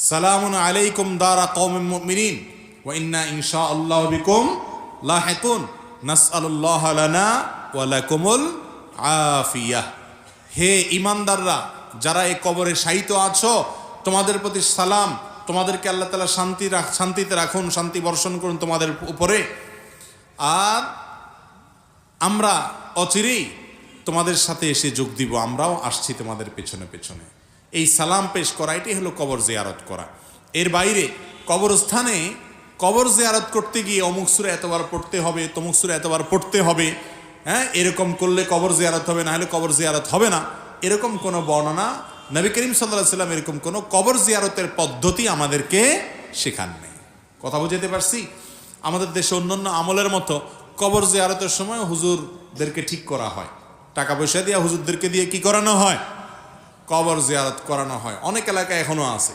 সালামুন আলাইকুম দারা কওমিন মুমিনিন ওয়া ইন্না ইনশাআল্লাহু বিকুম লাহিকুন নাসআলুল্লাহ লানা ওয়া লাকুমুল আফিয়াহ। হে ঈমানদাররা, যারা এই কবরে শায়িত আছো, তোমাদের প্রতি সালাম। তোমাদেরকে আল্লাহ তাআলা শান্তিতে রাখুন, শান্তি বর্ষণ করুন তোমাদের উপরে। আর আমরা অচিরেই তোমাদের সাথে এসে যোগ দিব, আমরাও আসছি তোমাদের পেছনে পেছনে। এই সালাম পেশ করা, এটাই হলো কবর জিয়ারত করা। এর বাইরে কবরস্থানে কবর জিয়ারত করতে গিয়ে অমুক সূরা এতবার পড়তে হবে, তমুক সূরা এতবার পড়তে হবে, হ্যাঁ, এরকম করলে কবর জিয়ারত হবে, না হলে কবর জিয়ারত হবে না, এরকম কোনো বর্ণনা নবী করিম সাল্লাল্লাহু আলাইহি ওয়াসাল্লাম এরকম কোনো কবর জিয়ারতের পদ্ধতি আমাদেরকে শেখান নেই। কথা বুঝাতে পারছি? আমাদের দেশে অন্যান্য আমলের মতো কবর জিয়ারতের সময় হুজুরদেরকে ঠিক করা হয়, টাকা পয়সা দিয়ে হুজুরদেরকে দিয়ে কি করানো হয়, কবর জিয়ারত করানো হয়। অনেক এলাকায় এখনো আছে।